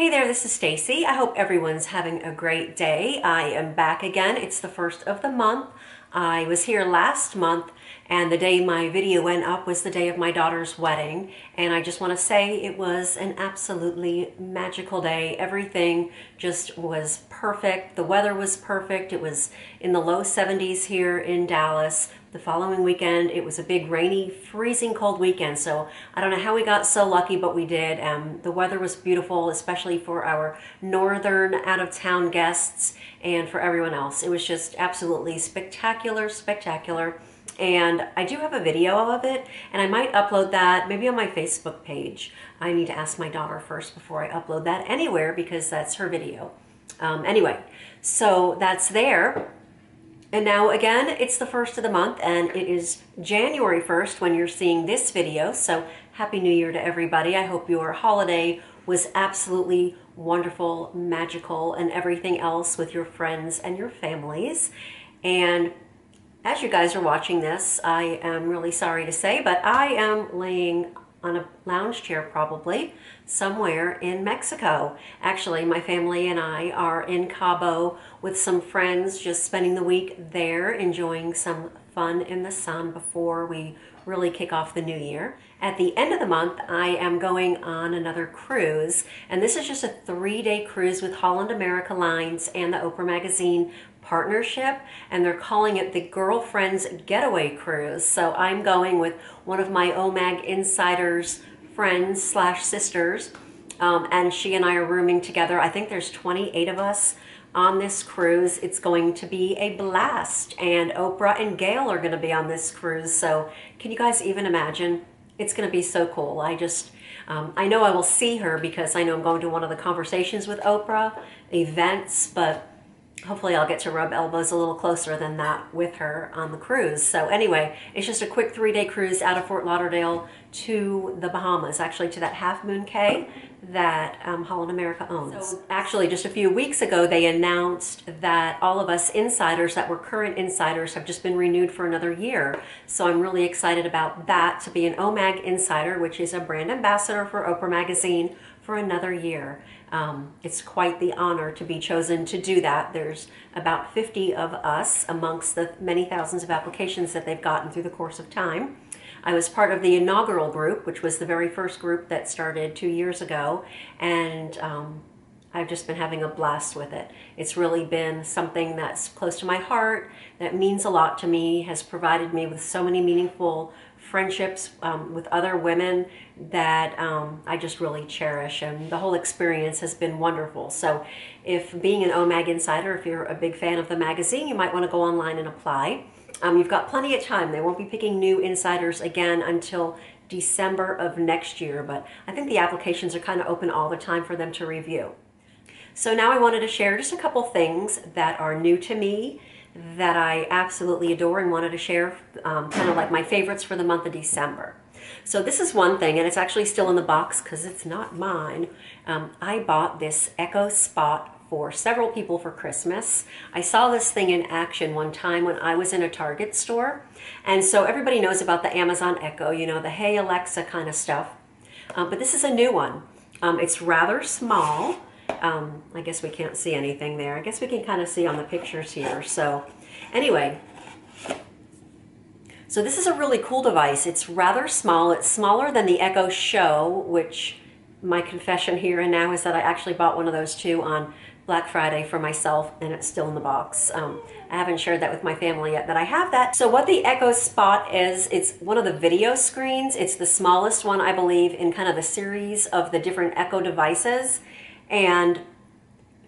Hey there, this is Stacie. I hope everyone's having a great day. I am back again. It's the first of the month. I was here last month and the day my video went up was the day of my daughter's wedding. And I just want to say it was an absolutely magical day. Everything just was perfect. The weather was perfect. It was in the low 70s here in Dallas. The following weekend, it was a big rainy, freezing cold weekend. So I don't know how we got so lucky, but we did. The weather was beautiful, especially for our northern out-of-town guests and for everyone else. It was just absolutely spectacular, spectacular. And I do have a video of it, and I might upload that maybe on my Facebook page. I need to ask my daughter first before I upload that anywhere because that's her video. Anyway, so that's there. And now again, it's the first of the month and it is January 1st when you're seeing this video. So Happy New Year to everybody. I hope your holiday was absolutely wonderful, magical, and everything else with your friends and your families. And as you guys are watching this, I am really sorry to say, but I am laying on a lounge chair probably somewhere in Mexico. Actually, my family and I are in Cabo with some friends, just spending the week there, enjoying some fun in the sun before we really kick off the new year. At the end of the month, I am going on another cruise, and this is just a 3-day cruise with Holland America Lines and the Oprah Magazine partnership, and they're calling it the Girlfriends Getaway Cruise. So I'm going with one of my OMAG Insiders friends slash sisters, and she and I are rooming together. I think there's 28 of us on this cruise. It's going to be a blast, and Oprah and Gail are going to be on this cruise. So can you guys even imagine? It's going to be so cool. I know I will see her because I know I'm going to one of the Conversations with Oprah events, but hopefully I'll get to rub elbows a little closer than that with her on the cruise. So anyway, it's just a quick 3-day cruise out of Fort Lauderdale to the Bahamas, actually to that Half Moon Cay that Holland America owns. So actually just a few weeks ago, they announced that all of us insiders that were current insiders have just been renewed for another year. So I'm really excited about that, to be an OMAG Insider, which is a brand ambassador for Oprah Magazine for another year. It's quite the honor to be chosen to do that. There's about 50 of us amongst the many thousands of applications that they've gotten through the course of time. I was part of the inaugural group, which was the very first group that started 2 years ago, and I've just been having a blast with it. It's really been something that's close to my heart, that means a lot to me, has provided me with so many meaningful friendships with other women that I just really cherish, and the whole experience has been wonderful. So if being an OMAG Insider, if you're a big fan of the magazine, you might want to go online and apply. You've got plenty of time. They won't be picking new insiders again until December of next year, but I think the applications are kind of open all the time for them to review. So now I wanted to share just a couple things that are new to me that I absolutely adore and wanted to share, kind of like my favorites for the month of December. So this is one thing, and it's actually still in the box because it's not mine. I bought this Echo Spot for several people for Christmas. I saw this thing in action one time when I was in a Target store. And so everybody knows about the Amazon Echo, you know, the Hey Alexa kind of stuff. But this is a new one. It's rather small. I guess we can't see anything there. I guess we can kind of see on the pictures here. So anyway, so this is a really cool device. It's rather small. It's smaller than the Echo Show, which my confession here and now is that I actually bought one of those too on Black Friday for myself, and it's still in the box. I haven't shared that with my family yet, but I have that. So what the Echo Spot is, it's one of the video screens. It's the smallest one, I believe, in kind of the series of the different Echo devices. And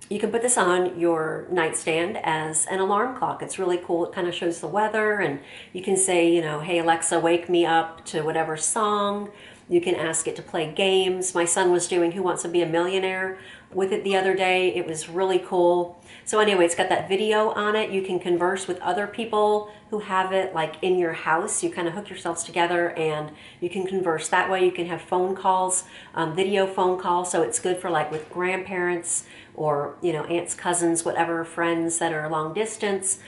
you can put this on your nightstand as an alarm clock. It's really cool. It kind of shows the weather, and you can say, you know, hey Alexa, wake me up to whatever song. You can ask it to play games. My son was doing Who Wants to Be a Millionaire with it the other day. It was really cool. So anyway, it's got that video on it. You can converse with other people who have it, like in your house. You kind of hook yourselves together and you can converse that way. You can have phone calls, video phone calls. So it's good for like with grandparents or, you know, aunts, cousins, whatever, friends that are long distance.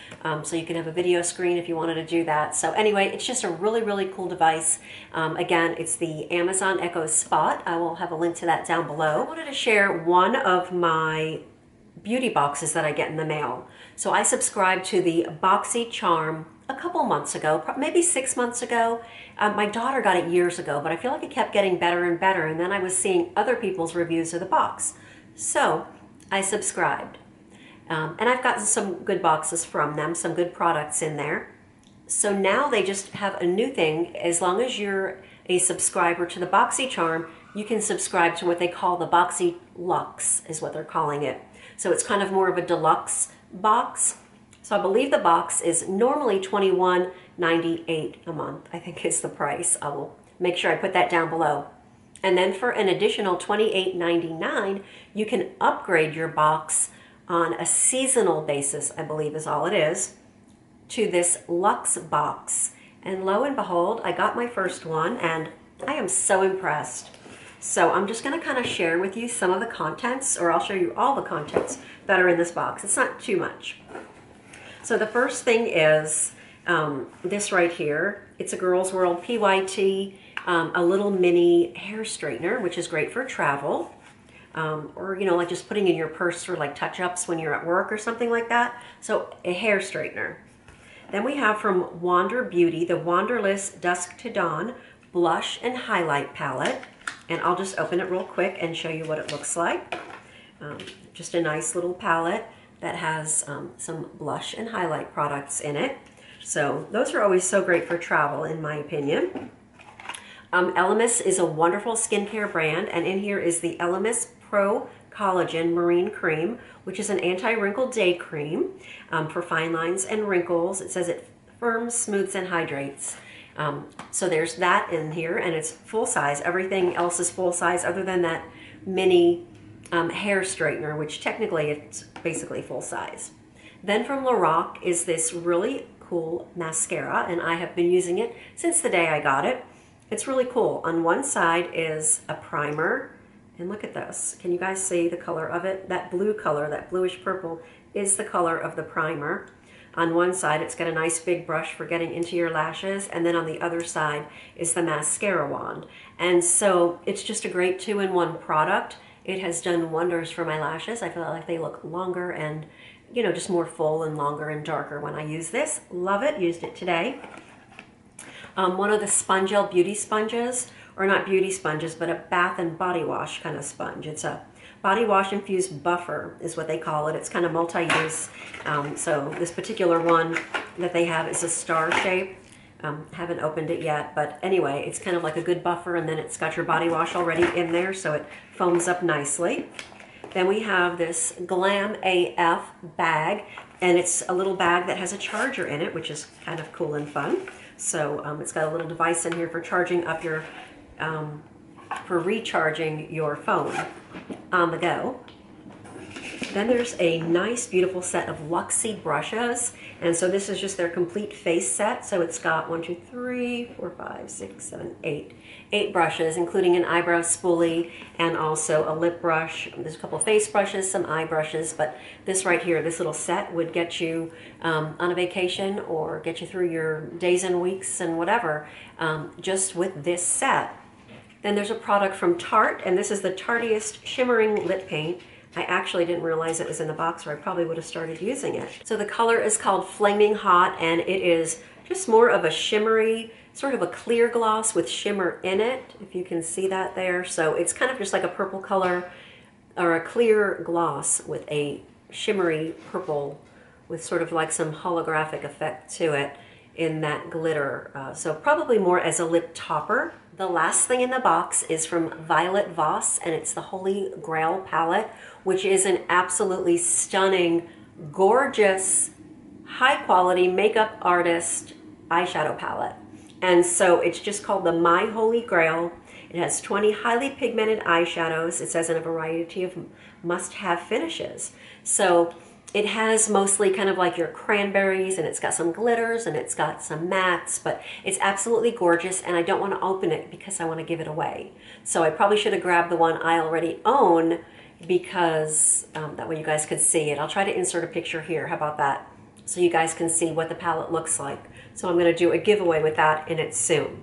So you can have a video screen if you wanted to do that. So anyway, it's just a really, really cool device. Again, it's the Amazon Echo Spot. I will have a link to that down below. I wanted to share one one of my beauty boxes that I get in the mail. So I subscribed to the BoxyCharm a couple months ago, maybe 6 months ago. My daughter got it years ago, but I feel like it kept getting better and better, and then I was seeing other people's reviews of the box. So I subscribed. And I've gotten some good boxes from them, some good products in there. So now they just have a new thing. As long as you're a subscriber to the BoxyCharm, you can subscribe to what they call the Boxy Luxe, is what they're calling it. So it's kind of more of a deluxe box. So I believe the box is normally $21.98 a month, I think is the price. I will make sure I put that down below. And then for an additional $28.99, you can upgrade your box on a seasonal basis, I believe is all it is, to this Luxe box. And lo and behold, I got my first one and I am so impressed. So I'm just going to kind of share with you some of the contents, or I'll show you all the contents that are in this box. It's not too much. So the first thing is this right here. It's a Girls World PYT, a little mini hair straightener, which is great for travel. Or, you know, like just putting in your purse for like touch-ups when you're at work or something like that. So a hair straightener. Then we have from Wander Beauty, the Wanderlust Dusk to Dawn Blush and Highlight Palette. And I'll just open it real quick and show you what it looks like. Just a nice little palette that has some blush and highlight products in it. So those are always so great for travel, in my opinion. Elemis is a wonderful skincare brand, and in here is the Elemis Pro Collagen Marine Cream, which is an anti-wrinkle day cream for fine lines and wrinkles. It says it firms, smooths, and hydrates. So there's that in here, and it's full size. Everything else is full size other than that mini hair straightener, which technically it's basically full size. Then from Lorac is this really cool mascara, and I have been using it since the day I got it. It's really cool. On one side is a primer, and look at this. Can you guys see the color of it? That blue color, that bluish purple, is the color of the primer. On one side, it's got a nice big brush for getting into your lashes, and then on the other side is the mascara wand. And so it's just a great two-in-one product. It has done wonders for my lashes. I feel like they look longer and, you know, just more full and longer and darker when I use this. Love it. Used it today. One of the Spongel beauty sponges, or not beauty sponges, but a bath and body wash kind of sponge. It's a body wash infused buffer is what they call it. It's kind of multi-use. So this particular one that they have is a star shape. Haven't opened it yet, but anyway, it's kind of like a good buffer, and then it's got your body wash already in there, so it foams up nicely. Then we have this Glam AF bag, and it's a little bag that has a charger in it, which is kind of cool and fun. So it's got a little device in here for charging up your, for recharging your phone on the go. Then there's a nice, beautiful set of Luxie brushes. And so this is just their complete face set. So it's got 1, 2, 3, 4, 5, 6, 7, 8. 8 brushes, including an eyebrow spoolie and also a lip brush. There's a couple of face brushes, some eye brushes, but this right here, this little set would get you on a vacation or get you through your days and weeks and whatever, just with this set. Then there's a product from Tarte, and this is the Tartiest Shimmering Lip Paint. I actually didn't realize it was in the box, or I probably would have started using it. So the color is called Flaming Hot, and it is just more of a shimmery, sort of a clear gloss with shimmer in it, if you can see that there. So it's kind of just like a purple color, or a clear gloss with a shimmery purple with sort of like some holographic effect to it in that glitter. So probably more as a lip topper. The last thing in the box is from Violet Voss, and it's the Holy Grail palette, which is an absolutely stunning, gorgeous, high-quality makeup artist eyeshadow palette. And so it's just called the My Holy Grail. It has 20 highly pigmented eyeshadows. It says in a variety of must-have finishes. So it has mostly kind of like your cranberries, and it's got some glitters, and it's got some mattes, but it's absolutely gorgeous, and I don't want to open it because I want to give it away. So I probably should have grabbed the one I already own, because that way you guys could see it. I'll try to insert a picture here. How about that? So you guys can see what the palette looks like. So I'm going to do a giveaway with that in it soon.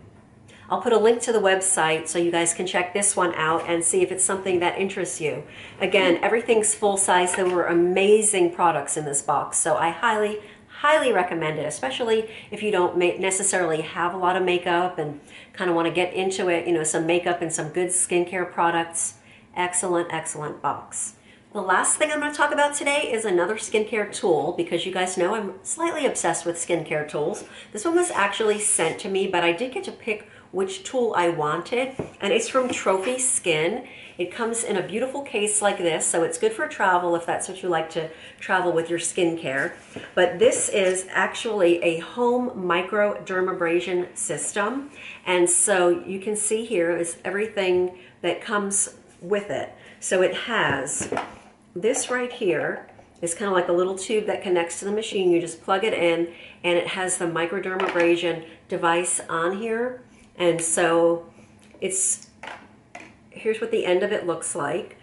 I'll put a link to the website so you guys can check this one out and see if it's something that interests you. Again, everything's full size. There were amazing products in this box, so I highly recommend it, especially if you don't necessarily have a lot of makeup and kind of want to get into it, you know, some makeup and some good skincare products. Excellent box. The last thing I'm going to talk about today is another skincare tool, because you guys know I'm slightly obsessed with skincare tools. This one was actually sent to me, but I did get to pick which tool I wanted, and it's from Trophy Skin. It comes in a beautiful case like this, so it's good for travel if that's what you like to travel with your skincare. But this is actually a home microdermabrasion system, and so you can see here is everything that comes with it. So it has this right here is kind of like a little tube that connects to the machine. You just plug it in, and it has the microdermabrasion device on here. And so here's what the end of it looks like,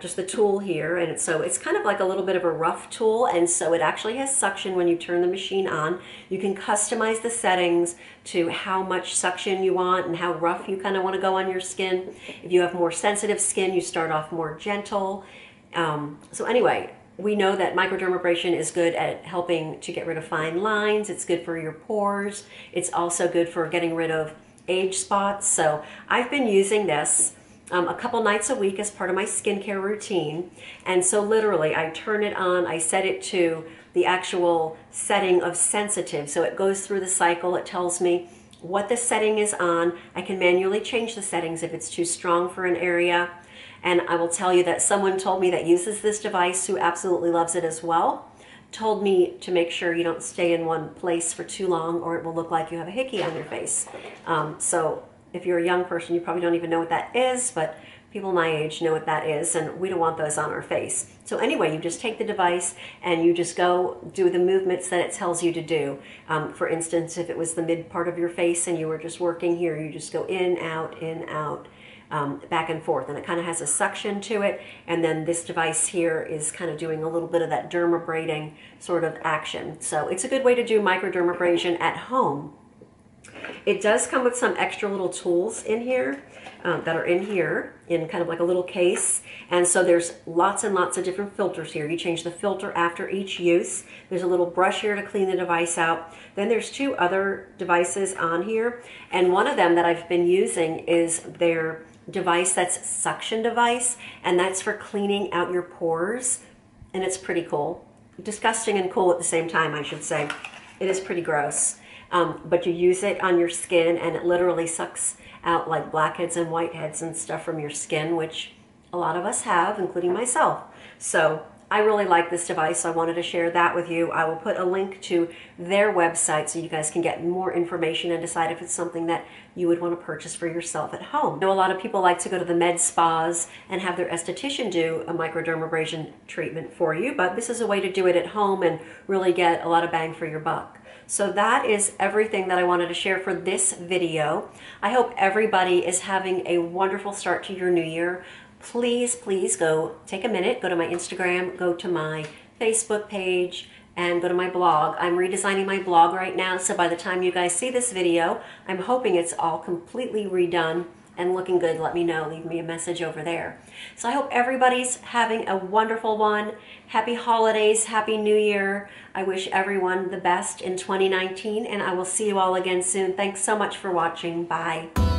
just the tool here. And so it's kind of like a little bit of a rough tool, and so it actually has suction when you turn the machine on. You can customize the settings to how much suction you want and how rough you kind of want to go on your skin. If you have more sensitive skin, you start off more gentle. So anyway, we know that microdermabrasion is good at helping to get rid of fine lines. It's good for your pores. It's also good for getting rid of age spots. So I've been using this a couple nights a week as part of my skincare routine. And so literally I turn it on, I set it to the actual setting of sensitive. So it goes through the cycle, it tells me what the setting is on. I can manually change the settings if it's too strong for an area. And I will tell you that someone told me that uses this device who absolutely loves it as well, told me to make sure you don't stay in one place for too long or it will look like you have a hickey on your face. So if you're a young person, you probably don't even know what that is, but people my age know what that is, and we don't want those on our face. So anyway, you just take the device and you just go do the movements that it tells you to do. For instance, if it was the mid part of your face and you were just working here, you just go in, out, back and forth, and it kind of has a suction to it. And then this device here is kind of doing a little bit of that dermabrating sort of action. So it's a good way to do microdermabrasion at home. It does come with some extra little tools in here that are in here in kind of like a little case. And so there's lots and lots of different filters here. You change the filter after each use. There's a little brush here to clean the device out. Then there's two other devices on here. And one of them that I've been using is their device that's suction device, and that's for cleaning out your pores. And it's pretty cool. Disgusting and cool at the same time, I should say. It is pretty gross. But you use it on your skin and it literally sucks out like blackheads and whiteheads and stuff from your skin, which a lot of us have, including myself. So I really like this device, so I wanted to share that with you. I will put a link to their website so you guys can get more information and decide if it's something that you would want to purchase for yourself at home. I know a lot of people like to go to the med spas and have their esthetician do a microdermabrasion treatment for you, but this is a way to do it at home and really get a lot of bang for your buck. So that is everything that I wanted to share for this video. I hope everybody is having a wonderful start to your new year. Please go take a minute, go to my Instagram, go to my Facebook page, and go to my blog. I'm redesigning my blog right now, so by the time you guys see this video, I'm hoping it's all completely redone and looking good. Let me know, leave me a message over there. So I hope everybody's having a wonderful one. Happy holidays, happy new year. I wish everyone the best in 2019, and I will see you all again soon. Thanks so much for watching. Bye.